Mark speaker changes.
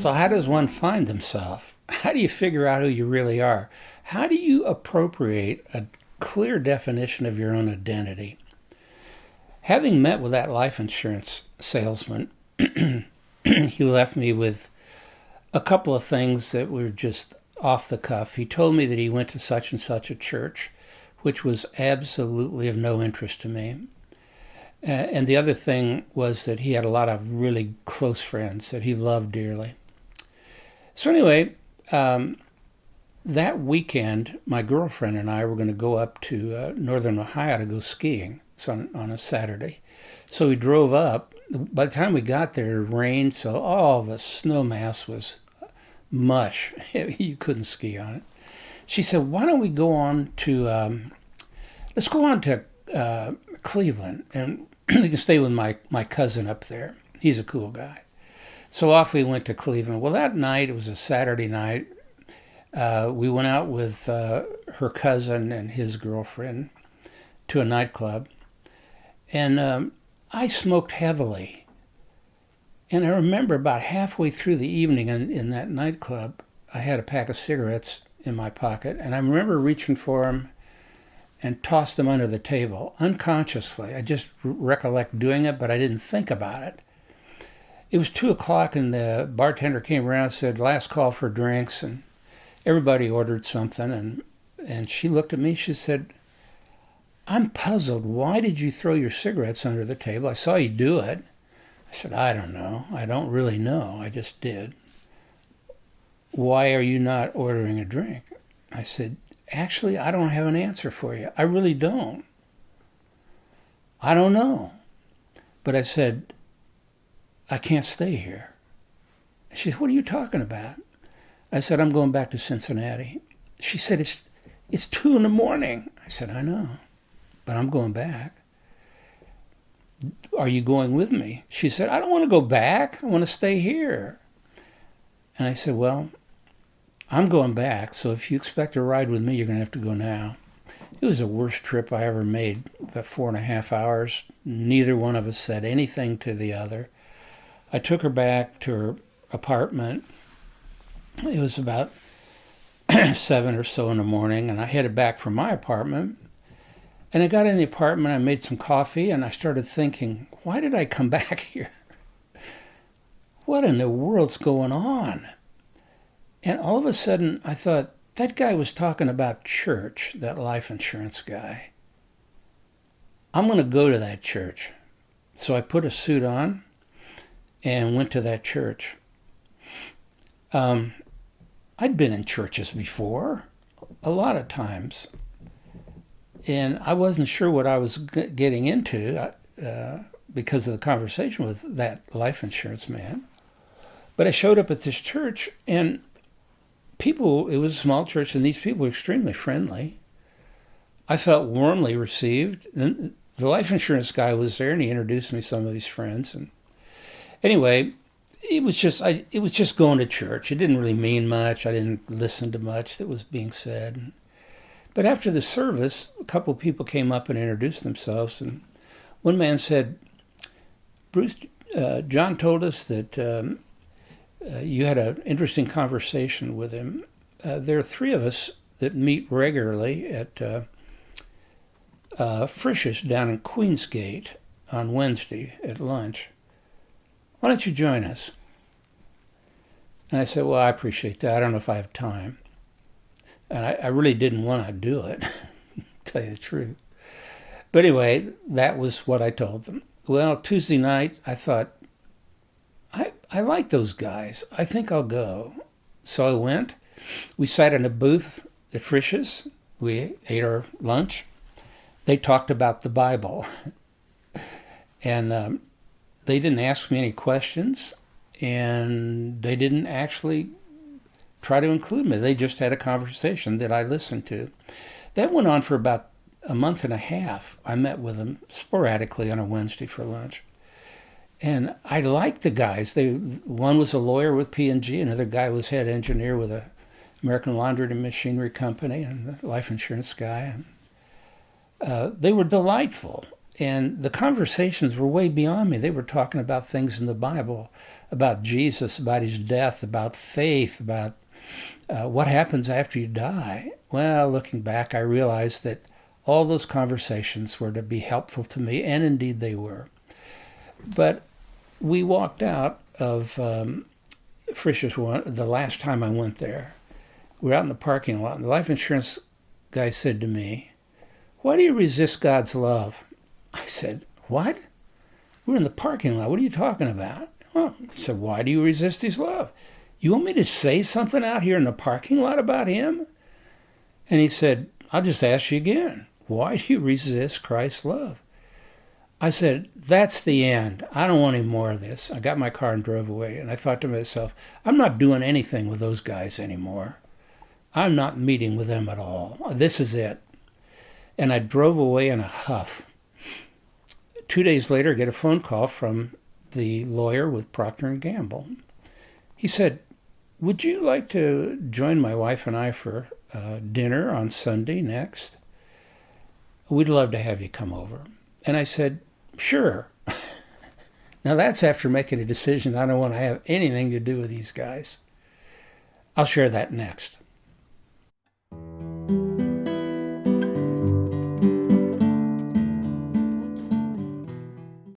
Speaker 1: So how does one find themselves? How do you figure out who you really are? How do you appropriate a clear definition of your own identity? Having met with that life insurance salesman, he left me with a couple of things that were just off the cuff. He told me that he went to such and such a church, which was absolutely of no interest to me. And the other thing was that he had a lot of really close friends that he loved dearly. So anyway, that weekend, my girlfriend and I were going to go up to northern Ohio to go skiing. So on a Saturday. So we drove up. By the time we got there, it rained, so all the snow mass was mush. You couldn't ski on it. She said, why don't we go on to, let's go on to Cleveland, and we can stay with my cousin up there. He's a cool guy. So off we went to Cleveland. Well, that night, it was a Saturday night, we went out with her cousin and his girlfriend to a nightclub. And I smoked heavily. And I remember about halfway through the evening in that nightclub, I had a pack of cigarettes in my pocket. And I remember reaching for them and tossed them under the table, unconsciously. I just recollect doing it, but I didn't think about it. It was 2 o'clock, and the bartender came around and said, last call for drinks. And everybody ordered something. And she looked at me. She said, I'm puzzled. Why did you throw your cigarettes under the table? I saw you do it. I said, I don't know. I don't really know. I just did. Why are you not ordering a drink? I said, actually, I don't have an answer for you. I really don't. I don't know. But I said, I can't stay here. She said, what are you talking about? I said, I'm going back to Cincinnati. She said, it's 2 a.m. I said, I know. But I'm going back. Are you going with me? She said, I don't want to go back. I want to stay here. And I said, well, I'm going back, so if you expect to ride with me, you're going to have to go now. It was the worst trip I ever made, about 4.5 hours. Neither one of us said anything to the other. I took her back to her apartment. It was about 7 or so in the morning, and I headed back from my apartment. And I got in the apartment, I made some coffee, and I started thinking, why did I come back here? What in the world's going on? And all of a sudden, I thought, that guy was talking about church, that life insurance guy. I'm going to go to that church. So I put a suit on and went to that church. I'd been in churches before, a lot of times. And I wasn't sure what I was getting into because of the conversation with that life insurance man. But I showed up at this church, and people, it was a small church, and these people were extremely friendly. I felt warmly received. And the life insurance guy was there, and he introduced me to some of his friends. And anyway, it was just going to church. It didn't really mean much. I didn't listen to much that was being said. But after the service, a couple of people came up and introduced themselves, and one man said, Bruce, John told us that you had an interesting conversation with him. There are 3 of us that meet regularly at Frisch's down in Queensgate on Wednesday at lunch. Why don't you join us? And I said, well, I appreciate that. I don't know if I have time. And I really didn't want to do it, to tell you the truth. But anyway, that was what I told them. Well, Tuesday night, I thought, I like those guys. I think I'll go. So I went. We sat in a booth at Frisch's. We ate our lunch. They talked about the Bible. And they didn't ask me any questions. And they didn't actually try to include me. They just had a conversation that I listened to. That went on for about a month and a half. I met with them sporadically on a Wednesday for lunch. And I liked the guys. One was a lawyer with P&G, another guy was head engineer with a American Laundry and Machinery Company, and the life insurance guy. And, they were delightful. And the conversations were way beyond me. They were talking about things in the Bible, about Jesus, about his death, about faith, about what happens after you die. Well, looking back, I realized that all those conversations were to be helpful to me, and indeed they were. But we walked out of Frisch's the last time I went there. We were out in the parking lot, and the life insurance guy said to me, "Why do you resist God's love?" I said, "What? We're in the parking lot. What are you talking about?" Well, he said, "Why do you resist his love? You want me to say something out here in the parking lot about him?" And he said, "I'll just ask you again. Why do you resist Christ's love?" I said, "That's the end. I don't want any more of this." I got my car and drove away. And I thought to myself, I'm not doing anything with those guys anymore. I'm not meeting with them at all. This is it. And I drove away in a huff. 2 days later, I get a phone call from the lawyer with Procter & Gamble. He said, "Would you like to join my wife and I for dinner on Sunday next? We'd love to have you come over." And I said, "Sure." Now that's after making a decision I don't want to have anything to do with these guys. I'll share that next.